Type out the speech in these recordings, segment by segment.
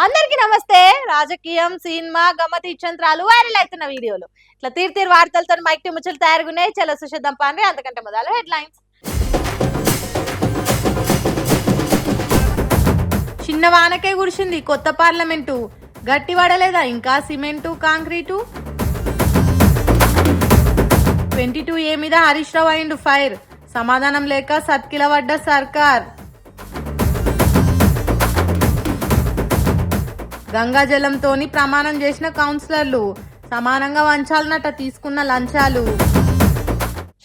అందరికీ నమస్తే. రాజకీయం, సినిమా, గమ్మతి ఇచ్చంత్రాలు వైరల్ అవుతున్న వీడియోలు ఇట్లా తీరు వార్తలతో మైక్ ముచ్చలు తయారుగున్నాయి. చలో సుషిద్దాం పాండ్రి. అంతకంటే మొదలు హెడ్లైన్స్. చిన్న వానకే కురిసింది కొత్త పార్లమెంటు, గట్టి పడలేదా ఇంకా సిమెంటు కాంక్రీటు. 22A మీద హరీష్ రావు అయిండు ఫైర్, సమాధానం లేక సత్కిలవడ్డ సర్కార్. గంగా జలంతోని ప్రమాణం చేసిన కౌన్సిలర్లు, సమానంగా వంచాలన్నట తీసుకున్న లంచాలు.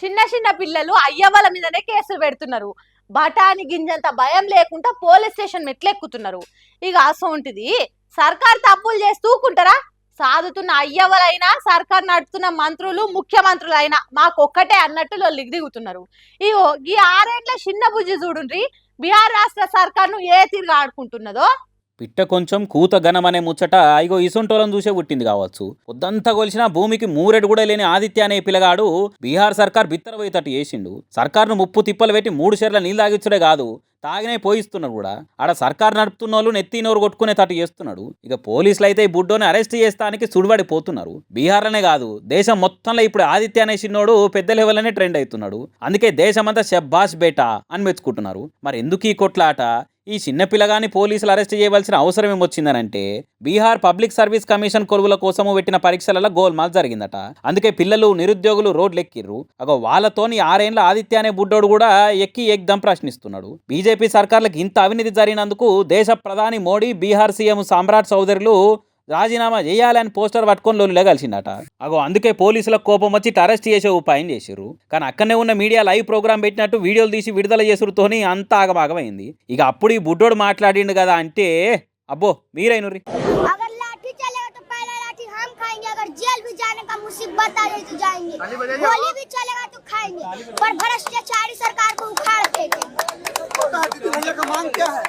చిన్న చిన్న పిల్లలు అయ్యవ్వల మీదనే కేసులు పెడుతున్నారు. బఠాని గింజంత భయం లేకుండా పోలీస్ స్టేషన్ మెట్లెక్కుతున్నారు. ఇక అసోంటిది సర్కార్ తప్పులు చేస్తూ ఊకుంటారా? సాదుతున్న అయ్యవ్వలైనా, సర్కార్ నడుపుతున్న మంత్రులు, ముఖ్యమంత్రులైనా మాకొక్కటే అన్నట్టు లొల్లికి దిగుతున్నారు. ఇగో ఈ 6 ఏళ్ల చిన్న బుజ్జి చూడుండ్రి బీహార్ రాష్ట్ర సర్కార్ను ఏ తీరుగా ఆడుకుంటున్నదో. పిట్ట కొంచెం కూత ఘనం అనే ముచ్చట ఇగో ఇసొంటోలను చూసే పుట్టింది కావచ్చు. పొద్దంతా కొలిసిన భూమికి మూరెడు కూడా లేని ఆదిత్య అనే పిల్లగాడు బీహార్ సర్కార్ బిత్తరపోయేటట్టు చేసిండు. సర్కార్ను ముప్పు తిప్పలు పెట్టి 3 షేర్ల నీళ్ళు తాగిచ్చుడే కాదు, తాగినే పోయిస్తున్నాడు కూడా. ఆడ సర్కార్ నడుపుతున్న వాళ్ళు నెత్తి నోరు కొట్టుకునేటట్టు చేస్తున్నాడు. ఇక పోలీసులు అయితే ఈ బుడ్డోని అరెస్ట్ చేస్తానికి సుడిపడిపోతున్నారు. బీహార్లోనే కాదు దేశం మొత్తంలో ఇప్పుడు ఆదిత్య అనే చిన్నోడు పెద్ద లెవెల్లోనే ట్రెండ్ అవుతున్నాడు. అందుకే దేశమంతా షబ్బాష్ బేటా అని మెచ్చుకుంటున్నారు. మరి ఎందుకు ఈ కొట్లాట? ఈ చిన్న పిల్లగాని పోలీసులు అరెస్ట్ చేయవలసిన అవసరం ఏమొచ్చిందనంటే, బీహార్ పబ్లిక్ సర్వీస్ కమిషన్ కొలువుల కోసము పెట్టిన పరీక్షలలో గోల్మాల్ జరిగిందట. అందుకే పిల్లలు, నిరుద్యోగులు రోడ్లు ఎక్కిర్రు. అగో వాళ్ళతోని 6 ఏళ్ల ఆదిత్య అనే బుడ్డోడు కూడా ఎక్కి ఎగ్దం ప్రశ్నిస్తున్నాడు. బీజేపీ సర్కార్లకు ఇంత అవినీతి జరిగినందుకు దేశ ప్రధాని మోడీ, బీహార్ సీఎం సామ్రాట్ చౌదరిలు రాజీనామా చేయాలని పోస్టర్ పట్టుకొని లొల్లిలో కలిసిందట. అగో అందుకే పోలీసులకు కోపం వచ్చి అరెస్ట్ చేసే ఉపాయం చేసిర్రు. కానీ అక్కడనే ఉన్న మీడియా లైవ్ ప్రోగ్రామ్ పెట్టినట్టు వీడియోలు తీసి విడుదల చేసుడుతోని అంత ఆగమాగమైంది. ఇక అప్పుడు ఈ బుడ్డోడు మాట్లాడిండు కదా అంటే అబ్బో మీరైనరి. जेल भी जाने का मुसीबत आ जाए तो जाएंगे, गोली भी चलेगा तो खाएंगे, पर भ्रष्टाचारी सरकार को उखाड़ देंगे। भैया का मांग क्या है?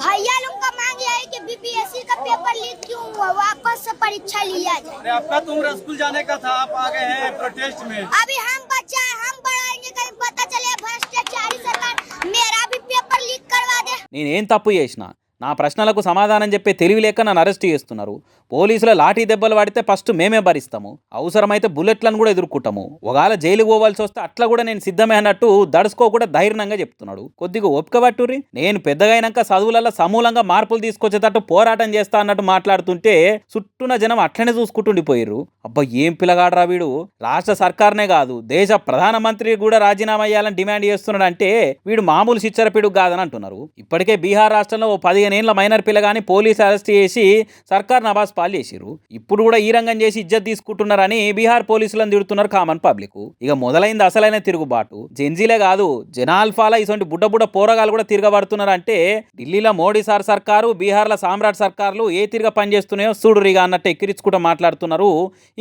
भैया लोग का मांग यह है कि बीपीएससी का पेपर लीक क्यों हुआ, वापस से परीक्षा लिया जाए। अरे आपका तो उम्र स्कूल जाने का था, आप आ गए हैं प्रोटेस्ट में। अभी हम बच्चा है, हम बढ़ाएंगे, कहीं पता चले भ्रष्टाचारी सरकार मेरा भी पेपर लीक करवा दे। నేనేం తప్పు చేసినా? నా ప్రశ్నలకు సమాధానం చెప్పే తెలివి లేక నన్ను అరెస్ట్ చేస్తున్నారు. పోలీసుల లాఠీ దెబ్బలు పడితే ఫస్ట్ మేమే భరిస్తాము, అవసరమైతే బుల్లెట్లను కూడా ఎదుర్కొంటాము. ఒకవేళ జైలుకు పోవాల్సి వస్తే అట్లా కూడా నేను సిద్ధమే అన్నట్టు దడుచుకోకుండా ధైర్యంగా చెప్తున్నాడు. కొద్దిగా ఓపిక పట్టుర్రి. నేను పెద్దగైనాక చదువులలో సమూలంగా మార్పులు తీసుకొచ్చేటట్టు పోరాటం చేస్తా అన్నట్టు మాట్లాడుతుంటే చుట్టూన జనం అట్లనే చూసుకుంటుండిపోయిర్రు. అబ్బా ఏం పిల్లగాడరా వీడు, రాష్ట్ర సర్కార్నే కాదు దేశ ప్రధానమంత్రి కూడా రాజీనామా చేయాలని డిమాండ్ చేస్తున్నాడు అంటే వీడు మామూలు శిచ్చరపిడుగు కాదని అంటున్నారు. ఇప్పటికే బీహార్ రాష్ట్రంలో 15 ఏళ్ల మైనర్ పిల్లగాని పోలీసు అరెస్ట్ చేసి సర్కార్ నవాజ్ పాలు చేసిరు. ఇప్పుడు కూడా ఈ రంగం చేసి ఇజ్జత్ తీసుకుంటున్నారని బీహార్ పోలీసులను తిడుతున్నారు కామన్ పబ్లిక్. ఇక మొదలైంది అసలైన తిరుగుబాటు. జెన్జీలే కాదు జనాల్ఫాలా ఇటువంటి బుడ్డ పోరగాలు కూడా తిరగబడుతున్నారు అంటే ఢిల్లీలో మోడీ సార్ సర్కారు, బీహార్లో సామ్రాట్ సర్కార్లు ఏ తిరిగా పనిచేస్తున్నాయో చూడురిగా అన్నట్టు ఎక్కిరించుకుంటూ మాట్లాడుతున్నారు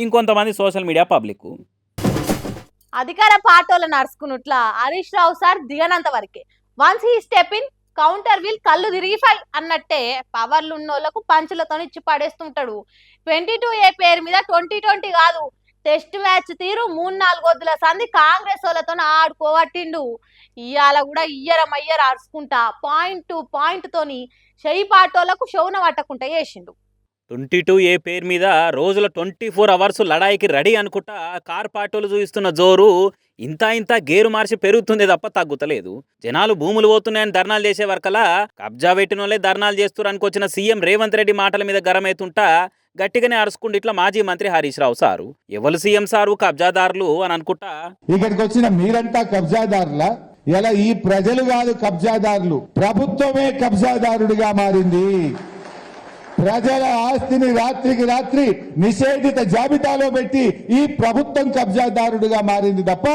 ఇంకొంతమంది సోషల్ మీడియా పబ్లిక్. అధికార పార్టీల నడుచుకున్నట్ల హరీష్ రావు సార్ దిగనంత వరకే. Once he step in counter wheel కళ్ళు తిరిగిఫై అన్నట్టే పవర్లు ఉన్నోళ్లకు పంచులతో ఇచ్చి పడేస్తుంటాడు. 22A పేరు మీద 2020 కాదు టెస్ట్ మ్యాచ్ తీరు 3-4 వద్దుల సంది కాంగ్రెస్ వాళ్ళతో ఆడుకోవట్టిండు. ఇవాళ కూడా ఇయ్యరమయ్యర అరుచుకుంటా పాయింట్ టు పాయింట్ తోని చెయ్యి పాటోళ్లకు షౌన పట్టకుండా చేసిండు. 22A పేరు మీద రోజుల 24 అవర్స్ లడాయికి రెడీ అనుకుంటా కార్ పార్టీలు చూపిస్తున్న జోరు ఇంత గేరు మార్చి పెరుగుతుంది తప్ప తగ్గుతలేదు. జనాలు భూములు పోతున్నాయని ధర్నాలు చేసే వరకలా కబ్జా పెట్టిన వాళ్ళే ధర్నాలు చేస్తున్నారు అనుకొచ్చిన సీఎం రేవంత్ రెడ్డి మాటల మీద గరమవుతుంటా గట్టిగానే అరుచుకుంటూ ఇట్లా మాజీ మంత్రి హరీష్ రావు సారు ఎవరు సీఎం సారు కబ్జాదారులు అని అనుకుంటా ఇక్కడికి వచ్చిన మీరంతా కబ్జాదారులా? ఇలా ఈ ప్రజలు కాదు కబ్జాదారులు, ప్రభుత్వమే కబ్జాదారుడిగా మారింది. ప్రజల ఆస్తిని రాత్రికి రాత్రి నిషేధిత జాబితాలో పెట్టి ఈ ప్రభుత్వం కబ్జాదారుడిగా మారింది తప్ప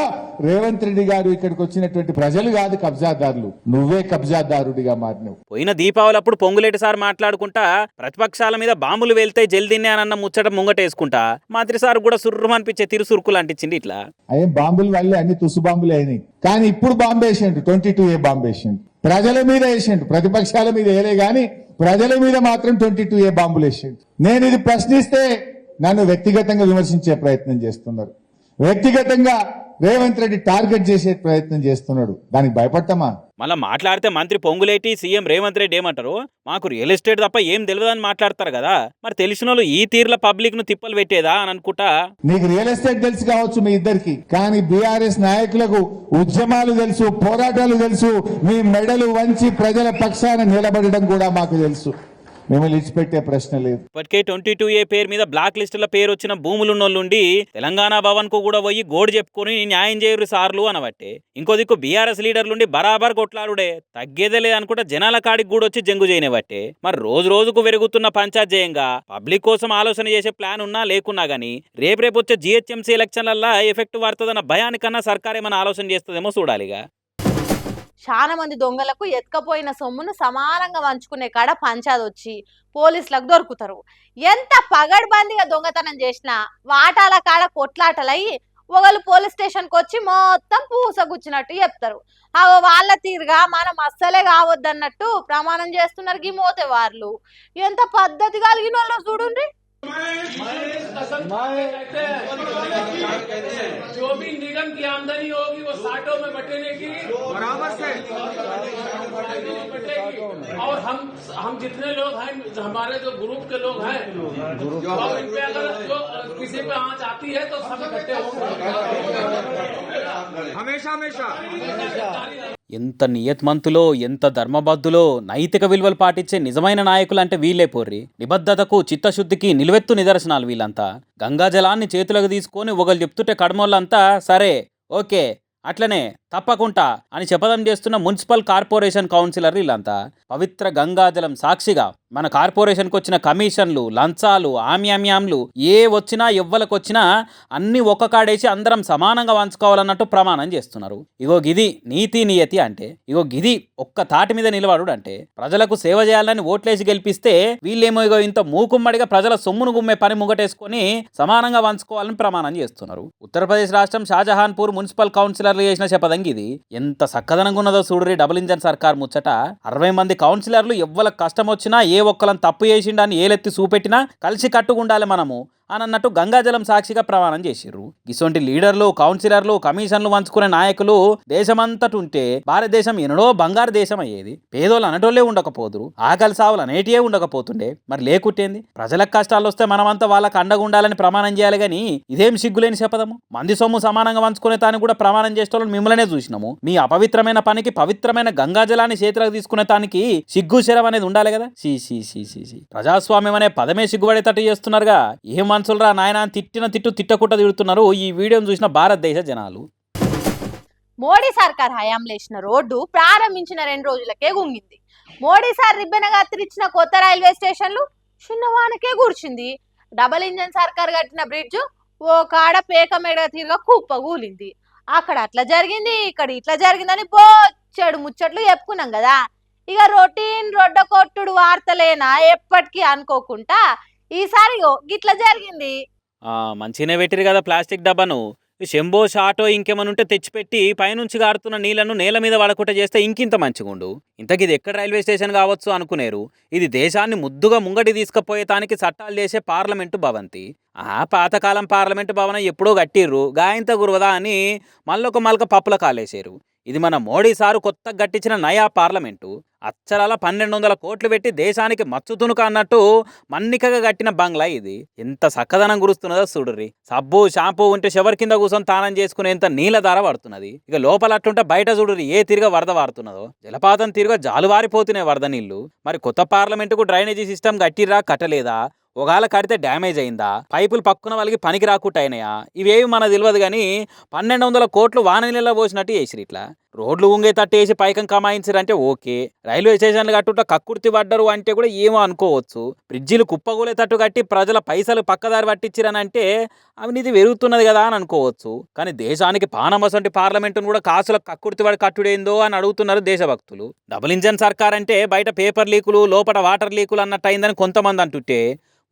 రేవంత్ రెడ్డి గారు ఇక్కడికి వచ్చినటువంటి ప్రజలు కాదు కబ్జాదారులు, నువ్వే కబ్జాదారుడిగా మారినవు. పోయిన దీపావళి అప్పుడు పొంగులేటి సార్ మాట్లాడుకుంటా ప్రతిపక్షాల మీద బాంబులు వెళ్తే జల్దీనే అన్న ముచ్చట ముంగటేసుకుంటా మంత్రి సార్ కూడా సుర్రు అనిపించే తిరుసురుకులు అంటించింది. ఇట్లా అయ్యే బాంబులు వల్లే అన్ని తుసు బాంబులు అయినాయి, కానీ ఇప్పుడు బాంబు వేసిండు, 22A బాంబు వేసిండు. ప్రజల మీద వేసిండు, ప్రతిపక్షాల మీద వేయలే గాని ప్రజల మీద మాత్రం 22A బాంబులు వేసిండు. నేను ఇది ప్రశ్నిస్తే నన్ను వ్యక్తిగతంగా విమర్శించే ప్రయత్నం చేస్తున్నారు. వ్యక్తిగతంగా రేవంత్ రెడ్డి టార్గెట్ చేసే ప్రయత్నం చేస్తున్నాడు. దానికి భయపడతామా? మళ్ళీ మాట్లాడితే మంత్రి పొంగులేటి సీఎం రేవంత్ రెడ్డి ఏమంటారు, మాకు రియల్ ఎస్టేట్ తప్ప ఏం తెలియదని మాట్లాడతారు కదా. మరి తెలిసిన వాళ్ళు ఈ తీర్ల పబ్లిక్ ను తిప్పలు పెట్టేదా అని అనుకుంటా. నీకు రియల్ ఎస్టేట్ తెలుసు కావచ్చు మీ ఇద్దరికి, కానీ బీఆర్ఎస్ నాయకులకు ఉద్యమాలు తెలుసు, పోరాటాలు తెలుసు, మీ మెడలు వంచి ప్రజల పక్షాన నిలబడడం కూడా మాకు తెలుసు. మిమ్మల్ని ఇచ్చిపెట్టే ప్రశ్న లేదు. ఇప్పటికే 22A పేరు మీద బ్లాక్ లిస్టుల పేరు వచ్చిన భూములున్నోళ్ళుండి తెలంగాణ భవన్ కు కూడా పోయి గోడు చెప్పుకొని న్యాయం చేయరు సార్లు అనబట్టే. ఇంకో దిక్కు బీఆర్ఎస్ లీడర్లుండి బరాబర్ కొట్లాడుడే, తగ్గేదే లేదనుకుంటా జనాల కాడికి కూడా వచ్చి జంగు చేయనిబట్టే. మరి రోజు రోజుకు పెరుగుతున్న పంచాయతీయంగా పబ్లిక్ కోసం ఆలోచన చేసే ప్లాన్ ఉన్నా లేకున్నా గానీ రేపు వచ్చే GHMC ఎలక్షన్లల్లా ఎఫెక్ట్ పడుతుందన్న భయానికన్నా సర్కార్ ఏమైనా ఆలోచన చేస్తుందేమో చూడాలిగా. చాలా మంది దొంగలకు ఎత్తుకపోయిన సొమ్మును సమానంగా పంచుకునే కాడ పంచాయతీ వచ్చి పోలీసులకు దొరుకుతారు. ఎంత పగడ్బందీగా దొంగతనం చేసినా వాటాల కాడ కొట్లాటలయ్యి ఒకళ్ళు పోలీస్ స్టేషన్కి వచ్చి మొత్తం పూసగుచ్చినట్టు చెప్తారు. వాళ్ళ తీరుగా మనం అస్సలే కావద్దన్నట్టు ప్రమాణం చేస్తున్నారు ఈ మోతే వాళ్ళు. ఎంత పద్ధతి కలిగిన వాళ్ళు చూడండి. जो भी निगम की आमदनी होगी वो 60 में बटेने की बराबर से और हम जितने लोग हैं, हमारे जो ग्रुप के लोग हैं, इन पे अगर जो किसी पे आंच आती है तो सब इकट्ठे होंगे हमेशा हमेशा। ఎంత నియత్మంతులో, ఎంత ధర్మబద్ధులో, నైతిక విలువలు పాటించే నిజమైన నాయకులు అంటే వీళ్ళే పోర్రి. నిబద్ధతకు, చిత్తశుద్ధికి నిలువెత్తు నిదర్శనాలు వీళ్ళంతా. గంగా జలాన్ని చేతులకు తీసుకొని ఒకళ్ళు చెప్తుంటే కడమోళ్ళంతా సరే ఓకే అట్లనే తప్పకుండా అని చెప్పదం చేస్తున్న మున్సిపల్ కార్పొరేషన్ కౌన్సిలర్ వీళ్ళంతా. పవిత్ర గంగాజలం సాక్షిగా మన కార్పొరేషన్కి వచ్చిన కమిషన్లు, లంచాలు, ఆమ్యామ్యామ్లు ఏ వచ్చినా ఎవ్వలకొచ్చినా అన్ని ఒక్క కాడేసి అందరం సమానంగా పంచుకోవాలన్నట్టు ప్రమాణం చేస్తున్నారు. ఇగో గిది నీతి నియతి అంటే, ఇగో గిది ఒక్క తాటి మీద నిలబడు అంటే. ప్రజలకు సేవ చేయాలని ఓట్లేసి గెలిపిస్తే వీళ్ళేమో ఇగో ఇంత మూకుమ్మడిగా ప్రజల సొమ్మును గుమ్మే పని ముగటేసుకొని సమానంగా పంచుకోవాలని ప్రమాణం చేస్తున్నారు. ఉత్తరప్రదేశ్ రాష్ట్రం షాజహాన్పూర్ మున్సిపల్ కౌన్సిలర్లు చేసిన చెప్పదంగి ఇది. ఎంత చక్కదనంగా ఉన్నదో చూడరి డబుల్ ఇంజన్ సర్కార్ ముచ్చట. 60 మంది కౌన్సిలర్లు ఎవ్వలకు కష్టం వచ్చినా ఏ ఒక్కలను తప్పు చేసిండని ఏలెత్తి చూపెట్టినా కలిసి కట్టుకుండాలి మనము అని అన్నట్టు గంగాజలం సాక్షిగా ప్రమాణం చేసిర్రు. ఇటువంటి లీడర్లు, కౌన్సిలర్లు, కమిషన్లు వంచుకునే నాయకులు దేశమంతటుంటే భారతదేశం ఎన్నడో బంగారు దేశం అయ్యేది. పేదోళ్ళు అనటోళ్ళే ఉండకపోదురు, ఆకలి సావులు అనేటియే ఉండకపోతుండే. మరి లేకుట్టేంది? ప్రజలకు కష్టాలు వస్తే మనమంతా వాళ్ళకి అండగా ఉండాలని ప్రమాణం చేయాలి గాని ఇదేం సిగ్గులేని చెప్పదము. మంది సొమ్ము సమానంగా వంచుకునే తాను కూడా ప్రమాణం చేసేటోళ్ళని మిమ్మల్నే చూసినాము. మీ అపవిత్రమైన పనికి పవిత్రమైన గంగాజలాన్ని చేతులకు తీసుకునే తానికి సిగ్గు శరం అనేది ఉండాలి కదా. ప్రజాస్వామ్యం అనే పదమే సిగ్గుపడేటట్టు చేస్తున్నారుగా. ఏం మనుషులరా నాయన, తిట్టిన తిట్టకుండా తిడుతున్నారు ఈ వీడియోను చూసిన భారతదేశ జనాలు. మోడీ సర్కార్ హయాంలో వేసిన రోడ్డు ప్రారంభించిన 2 రోజులకే గుంగింది. మోడీ సార్ రిబ్బెనగా తిరిచిన కొత్త రైల్వే స్టేషన్లు చిన్నవానకే కూర్చుంది. డబల్ ఇంజన్ సర్కార్ కట్టిన బ్రిడ్జ్ ఓ కాడ పేక మేడ తీరుగా కుప్పగూలింది. అక్కడ అట్లా జరిగింది, ఇక్కడ ఇట్లా జరిగిందని బోచ్చెడు ముచ్చట్లు చెప్పుకున్నాం కదా. ఇక రొటీన్ రొడ్డ కొట్టుడు వార్తలేనా ఎప్పటికీ అనుకోకుండా ఈసారి గిట్లా జరిగింది. మంచిగానే పెట్టిరు కదా ప్లాస్టిక్ డబ్బాను. శంబో షాటో ఇంకేమనుంటే తెచ్చిపెట్టి పైనుంచి గారుతున్న నీళ్లను నేల మీద పడకుండా చేస్తే ఇంకింత మంచిగుండు. ఇంతకి ఇది ఎక్కడ రైల్వే స్టేషన్ కావచ్చు అనుకునేరు. ఇది దేశాన్ని ముద్దుగా ముంగడి తీసుకుపోయేటానికి చట్టాలు చేసే పార్లమెంటు భవంతి. పాతకాలం పార్లమెంటు భవనం ఎప్పుడో కట్టిర్రు, గాయంత గురువదా అని మళ్ళొక మల్క పప్పుల కాలేసారు. ఇది మన మోడీ సారు కొత్తగా గట్టించిన నయా పార్లమెంటు. అచ్చరాల 1200 కోట్లు పెట్టి దేశానికి మచ్చుతునుక అన్నట్టు మన్నికగా కట్టిన బంగ్లా ఇది. ఎంత చక్కదనం గురుస్తున్నదో చూడుర్రి. సబ్బు షాంపూ ఉంటే షవర్ కింద కూర్చొని తానం చేసుకునేంత నీళ్ళ ధార పడుతున్నది. ఇక లోపల అట్లుంటే బయట చూడుర్రి ఏ తీరుగా వరద వారుతున్నదో. జలపాతం తీరుగా జాలువారిపోతున్నాయి వరద నీళ్లు. మరి కొత్త పార్లమెంటుకు డ్రైనేజీ సిస్టమ్ కట్టిర్రా కట్టలేదా? ఒకవేళ కడితే డ్యామేజ్ అయిందా? పైపులు పక్కున వాళ్ళకి పనికి రాకుండా అయినాయా? ఇవేవి మనకు తెలియదు కానీ 1200 కోట్లు వాన నీళ్ళలో పోసినట్టు వేసిరు. ఇట్లా రోడ్లు ఉంగే తట్టు వేసి పైకం కమాయించారంటే ఓకే. రైల్వే స్టేషన్లు కట్టుట కక్కుర్తి పడ్డరు అంటే కూడా ఏమో అనుకోవచ్చు. బ్రిడ్జిలు కుప్పగూలే తట్టు కట్టి ప్రజల పైసలు పక్కదారి పట్టించిరని అంటే అవినీతి పెరుగుతున్నది కదా అని అనుకోవచ్చు. కానీ దేశానికి పానమసంటి పార్లమెంటును కూడా కాసులకు కక్కుర్తి పడి కట్టుడేందో అని అడుగుతున్నారు దేశభక్తులు. డబుల్ ఇంజన్ సర్కార్ అంటే బయట పేపర్ లీకులు, లోపల వాటర్ లీకులు అన్నట్టు అయిందని కొంతమంది అంటుంటే,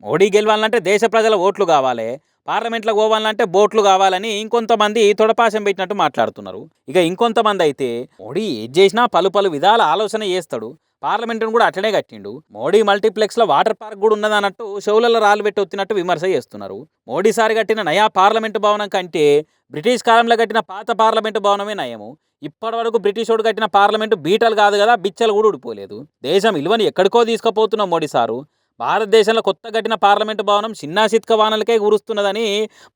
మోడీ గెలవాలంటే దేశ ప్రజల ఓట్లు కావాలి, పార్లమెంట్లో పోవాలంటే బోట్లు కావాలని ఇంకొంతమంది తొడపాశం పెట్టినట్టు మాట్లాడుతున్నారు. ఇక ఇంకొంతమంది అయితే మోడీ ఏది చేసినా పలు విధాల ఆలోచన చేస్తాడు, పార్లమెంటును కూడా అట్లనే కట్టిండు. మోడీ మల్టీప్లెక్స్ లో వాటర్ పార్క్ కూడా ఉన్నదన్నట్టు షోలలో రాళ్ళు పెట్టి ఒత్తినట్టు విమర్శ చేస్తున్నారు. మోడీ సారి కట్టిన నయా పార్లమెంటు భవనం కంటే బ్రిటిష్ కాలంలో కట్టిన పాత పార్లమెంటు భవనమే నయము. ఇప్పటి వరకు బ్రిటిష్ వాడు కట్టిన పార్లమెంటు బీటలు కాదు కదా, బిచ్చలు కూడా ఊడిపోలేదు. దేశం విలువని ఎక్కడికో తీసుకుపోతున్నాం మోడీ సారు. భారతదేశంలో కొత్త కట్టిన పార్లమెంటు భవనం చిన్న చిత్క వానలకే గురుస్తున్నదని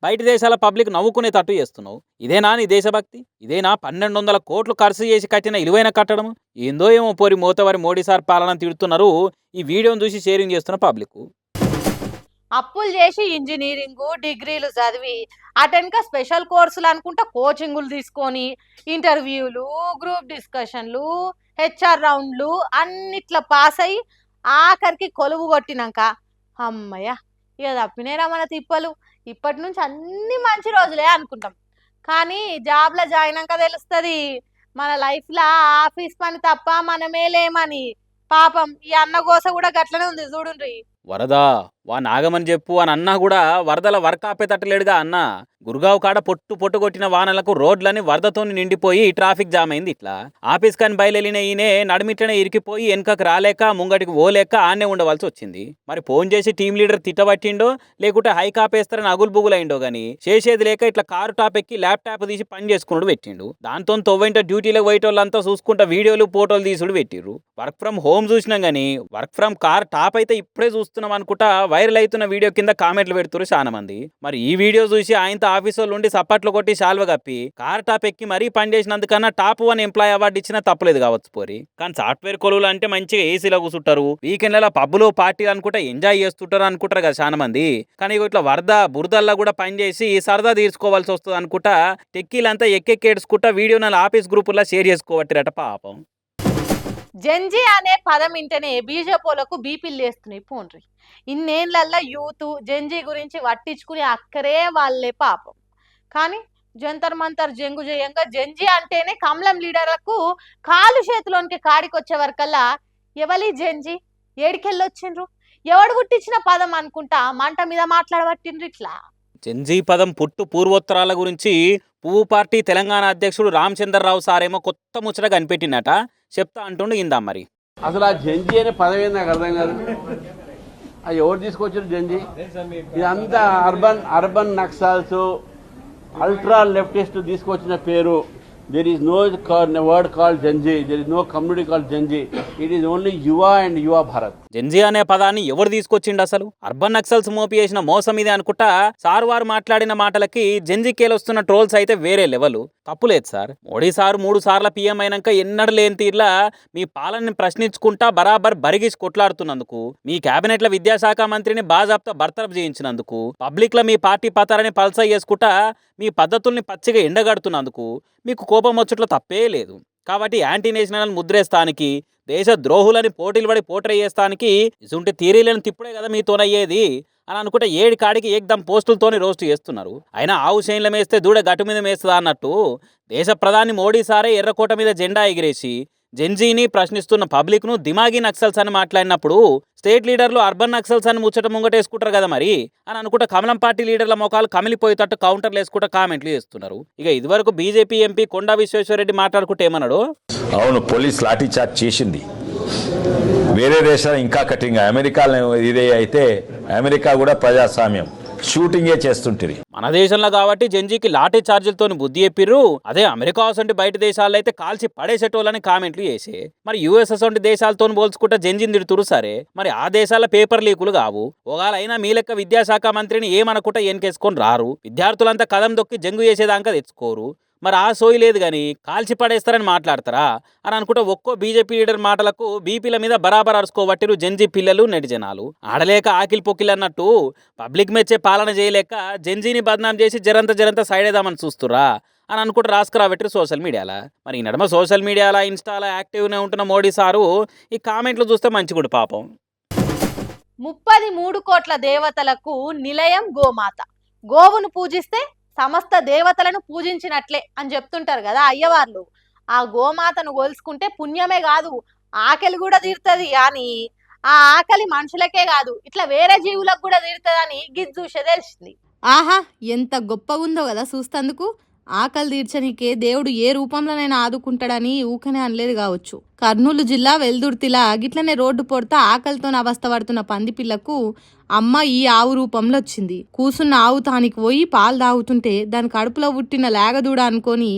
బయట దేశాల పబ్లిక్ నవ్వుకునే తట్టు చేస్తున్నావు. ఇదేనా నీ దేశభక్తి? ఇదేనా 1200 కోట్లు ఖర్చు చేసి కట్టిన ఇలువైన కట్టడం? ఏందో ఏమో పోరి మోతవారి మోడీ సార్ పాలన తిడుతున్నారు ఈ వీడియోను చూసి షేరింగ్ చేస్తున్న పబ్లిక్. అప్పులు చేసి ఇంజనీరింగ్ డిగ్రీలు చదివి అటెన్క స్పెషల్ కోర్సులు అనుకుంటా కోచింగులు తీసుకొని ఇంటర్వ్యూలు, గ్రూప్ డిస్కషన్లు, హెచ్ఆర్ రౌండ్లు అన్నిట్లా పాస్ అయ్యి ఆఖరికి కొలువు కొట్టినాక అమ్మయ్య ఇక తప్పినేరా మన తిప్పలు, ఇప్పటి నుంచి అన్ని మంచి రోజులే అనుకుంటాం. కానీ జాబ్లో జాయిన్ అయ్యాక తెలుస్తుంది మన లైఫ్లో ఆఫీస్ పని తప్ప మనమే లేమని. పాపం ఈ అన్నగోస కూడా గట్లనే ఉంది చూడుండ్రి. వరదా వా నాగమని చెప్పు అని అన్నా కూడా వరదల వర్క్ ఆపేటట్టులేడుగా అన్న. గురుగావ్ కాడ పొట్టు కొట్టిన వానలకు రోడ్లని వరదతో నిండిపోయి ట్రాఫిక్ జామ్ అయింది. ఇట్లా ఆఫీస్ కాని బయలుదేరిన ఈయనే నడిమిట్లనే ఇరికిపోయి వెనకకు రాలేక ముంగటికి ఓలేక ఆనే ఉండవలసి వచ్చింది. మరి ఫోన్ చేసి టీం లీడర్ తిట్టబట్టిండో లేకుంటే హై కాపేస్తారని అగులు బుగులైండో గానీ చేసేది లేక ఇట్లా కారు టాప్ ఎక్కి ల్యాప్టాప్ తీసి పని చేసుకున్నాడు పెట్టిండు. దాంతో తొవ్వంట డ్యూటీలో పోయేటోళ్ళంతా చూసుకుంటా వీడియోలు ఫోటోలు తీసుడు పెట్టిర్రు. వర్క్ ఫ్రమ్ హోమ్ చూసినాం గానీ వర్క్ ఫ్రమ్ కార్ టాప్ అయితే ఇప్పుడే చూస్తున్నాం అనుకుంటా వైరల్ అవుతున్న వీడియో కింద కామెంట్లు పెడుతున్నారు చాలా మంది. మరి ఈ వీడియో చూసి ఆయనతో ఆఫీస్ వాళ్ళు ఉండి సప్పట్లు కొట్టి శాల్వ కప్పి కార్ టాప్ ఎక్కి మరీ పని చేసినందుకన్నా టాప్ 1 ఎంప్లాయ్ అవార్డు ఇచ్చినా తప్పలేదు కావచ్చు పోరి. కానీ సాఫ్ట్వేర్ కొలువులు అంటే మంచిగా ఏసీలో కూర్చుంటారు, వీకెండ్ల పబ్బులు పార్టీలు అనుకుంటా ఎంజాయ్ చేస్తుంటారు అనుకుంటారు కదా చాలా మంది. కానీ ఇట్లా వరద బురదల్లా కూడా పని చేసి సరదా తీర్చుకోవాల్సి వస్తుంది అనుకుంటా టెక్కీలంతా ఎక్కెక్కేడ్చుకుంటా వీడియో ఆఫీస్ గ్రూపుల్లో షేర్ చేసుకోవట్టిరట పాపం. జెన్జీ అనే పదం వింటేనే బీజేపీలకు బీపీలు లేస్తున్నాయి పోండ్రి. ఇన్నేళ్లల్లా యూత్ జెన్జీ గురించి పట్టించుకునే అక్కరే వాళ్ళే పాపం. కానీ జంతర్ మంతర్ జంగు జయంగా జెన్జీ అంటేనే కమలం లీడర్లకు కాలు చేతిలోనికి కాడికొచ్చే వరకల్లా ఎవలి జెన్జీ ఏడికెళ్ళొచ్చిండ్రు, ఎవడు గుట్టించిన పదం అనుకుంటా మంట మీద మాట్లాడబట్టిండ్రు. ఇట్లా జెన్జీ పదం పుట్టు పూర్వోత్తరాల గురించి పువ్వు పార్టీ తెలంగాణ అధ్యక్షుడు రామచంద్రరావు సారేమో కొత్త ముచ్చట కనిపెట్టినట చెప్తా అంటుండు ఇందాం మరి. అసలు ఆ జెన్జీ అనే పదవి నాకు అర్థం కాదు. అది ఎవరు తీసుకొచ్చారు జెన్జీ? ఇదంతా అర్బన్ నక్సల్స్ అల్ట్రా లెఫ్టిస్ట్ తీసుకొచ్చిన పేరు. There is no word called Genji. There is no community called Genji. It is only Yuva and Yuva Bharat. Gen Z అనే పదాన్ని ఎవరు తీసుకొచ్చిండు అసలు? అర్బన్ నక్సల్స్ మోపి చేసిన మోసం ఇది అనుకుంటా సార్ వారు మాట్లాడిన మాటలకి జెన్జీకేలొస్తున్న ట్రోల్స్ అయితే వేరే లెవెల్. తప్పులేదు సార్, మోడీ సార్ 3 సార్ల పీఎం అయినాక ఎన్నడూ లేని తీర్లా మీ పాలనని ప్రశ్నించుకుంటా బరాబర్ బరిగిసి కొట్లాడుతున్నందుకు, మీ కేబినెట్ల విద్యాశాఖ మంత్రిని బాజాప్తా బర్తరఫ్ చేయించినందుకు, పబ్లిక్ లో మీ పార్టీ పతారని పల్సా చేసుకుంటా మీ పద్ధతుల్ని పచ్చిగా ఎండగడుతున్నందుకు మీకు కోపం వచ్చుట్లో తప్పే లేదు. కాబట్టి యాంటీ నేషనల్ ముద్రేస్తానికి, దేశ ద్రోహులని పోటీలు పడి పోట్రే చేస్తానికి ఇసుంటి థియరీలను తిప్పుడే కదా మీతోనయ్యేది అని అనుకుంటే ఏడి కాడికి ఏకదం పోస్టులతోని రోస్ట్ చేస్తున్నారు. అయినా ఆవు శైన్ల మేస్తే దూడ గట్టు మీద మేస్తుందా అన్నట్టు దేశ ప్రధాని మోడీ సారే ఎర్రకోట మీద జెండా ఎగిరేసి జెన్జీని ప్రశ్నిస్తున్న పబ్లిక్ ను దిమాగి నక్సల్స్ అని మాట్లాడినప్పుడు స్టేట్ లీడర్లు అర్బన్ నక్సల్స్ అని ముచ్చట ముంగటేసుకుంటారు కదా మరి అని అనుకుంటా కమలం పార్టీ లీడర్ల మొఖాలు కమిలిపోయేటట్టు కౌంటర్లు వేసుకుంటా కామెంట్లు చేస్తున్నారు. ఇక ఇదివరకు బీజేపీ ఎంపీ కొండా విశ్వేశ్వరరెడ్డి మాట్లాడుకుంటే ఏమన్నాడు? అవును, పోలీస్ లాఠీ చార్జ్ చేసింది. వేరే దేశాలు ఇంకా కఠినంగా, అమెరికాలో ఇదే అయితే అమెరికా కూడా ప్రజాస్వామ్యం షూటింగే చేస్తుంటుంది. మన దేశంలో కాబట్టి జెన్జీకి లాఠీ ఛార్జీలతో బుద్ధి చెప్పిర్రు. అదే అమెరికా వంటి బయట దేశాల్లో అయితే కాల్చి పడేసేటోళ్ళని కామెంట్లు చేసి మరి యుఎస్ఎస్ వంటి దేశాలతో పోల్చుకుంటే జెన్జీని తిడుతురు. సరే, మరి ఆ దేశాల పేపర్ లీకులు కావు. ఒకవేళ అయినా మీ లెక్క విద్యాశాఖ మంత్రిని ఏమనుకుంటా ఎన్కేసుకొని రారు. విద్యార్థులంతా కదం దొక్కి జంగు చేసేదాకా తెచ్చుకోరు. మరి ఆ సోయి లేదు కానీ కాల్చి పడేస్తారని మాట్లాడతారా అని అనుకుంటే ఒక్కో బీజేపీ లీడర్ మాటలకు బీపీల మీద బరాబర్ అరుచుకోబట్టిరు జెన్జీ పిల్లలు నెటిజనాలు. ఆడలేక ఆకిలి పొక్కిలు అన్నట్టు పబ్లిక్ మెచ్చే పాలన చేయలేక జెన్జీని బద్నాం చేసి జరంత సైడ్ ఏదామని చూస్తురా అని అనుకుంటే రాసుకురాబెట్టిరు సోషల్ మీడియాలో. మరి ఈ నడమ సోషల్ మీడియాలో ఇన్స్టాలో యాక్టివ్గా ఉంటున్న మోడీ సారు ఈ కామెంట్లు చూస్తే మంచిగుడు పాపం. 33 కోట్ల దేవతలకు నిలయం గోమాత. గోవును పూజిస్తే సమస్త దేవతలను పూజించినట్లే అని చెప్తుంటారు కదా అయ్యవార్లు. ఆ గోమాతను గోల్చుకుంటే పుణ్యమే కాదు ఆకలి కూడా తీరుతుంది. అని ఆ ఆకలి మనుషులకే కాదు ఇట్లా వేరే జీవులకు కూడా తీరుతుందని గిజ్ చూసే తెలిసింది. ఆహా, ఎంత గొప్పగా ఉందో కదా చూస్తందుకు. ఆకలి తీర్చనీకే దేవుడు ఏ రూపంలోనైనా ఆదుకుంటాడని ఊకనే అనలేదు కావచ్చు. కర్నూలు జిల్లా వెల్దుర్తిలా గిట్లనే రోడ్డు పొడత ఆకలితో అవస్థ పడుతున్న పంది పిల్లకు అమ్మ ఈ ఆవు రూపంలో వచ్చింది. కూసున్న ఆవు తానికి పోయి పాలు తాగుతుంటే దాని కడుపులో పుట్టిన లేగదూడ అనుకొని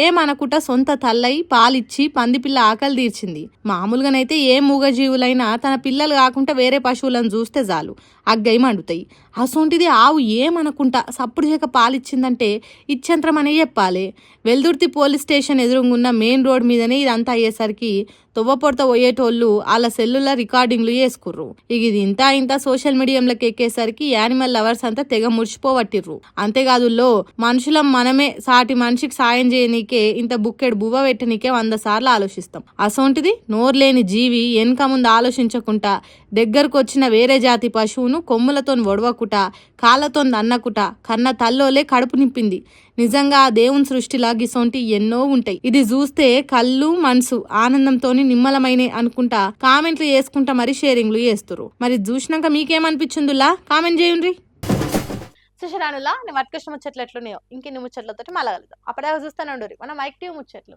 ఏమనకుట సొంత తల్లై పాలిచ్చి పందిపిల్ల ఆకలి తీర్చింది. మామూలుగానైతే ఏ మూగజీవులైనా తన పిల్లలు కాకుండా వేరే పశువులను చూస్తే చాలు అగ్గై మండుతాయి. అసొంటిది ఆవు ఏమనకుంటా సప్పుడు చేక పాలిచ్చిందంటే ఇచ్చంత్రం అనే చెప్పాలి. వెల్దుర్తి పోలీస్ స్టేషన్ ఎదురుగున్న మెయిన్ రోడ్ మీదనే ఇదంతా అయ్యేసరికి తొవ్వపొడత పోయేటోళ్ళు వాళ్ళ సెల్లుల రికార్డింగ్లు చేసుకుర్రు. ఇది ఇంత సోషల్ మీడియంలోకి ఎక్కేసరికి యానిమల్ లవర్స్ అంతా తెగ ముడిచిపోవట్టిర్రు. అంతేకాదు మనుషులం మనమే సాటి మనిషికి సాయం చేయనీకే ఇంత బుక్కెడు బువ్వ పెట్టనీకే 100 సార్లు ఆలోచిస్తాం. అసొంటిది నోర్లేని జీవి వెనక ముందు ఆలోచించకుండా దగ్గరకు వచ్చిన వేరే జాతి పశువును కొమ్ములతో ఒడవకుట కాళ్ళతో దన్నకుట కన్న తల్లోలే కడుపు నింపింది. నిజంగా ఆ దేవుని సృష్టిలా గిసొంటి ఎన్నో ఉంటాయి. ఇది చూస్తే కళ్ళు మనసు ఆనందంతో నిమ్మలమైన అనుకుంటా కామెంట్లు చేసుకుంటా మరి షేరింగ్లు చేస్తురు. మరి చూసినాక మీకేమనిపించిందిలా కామెంట్ చేయండి. సుషరానులా నేను వర్కృష్ణ ముచ్చట్లు ఎట్లున్నాయో ఇంకెన్ని ముచ్చట్లతో మళ్ళా కలుద్దాం. అప్పటిదాకా చూస్తానే ఉండరు మన మైక్ టీవీ ముచ్చట్లు.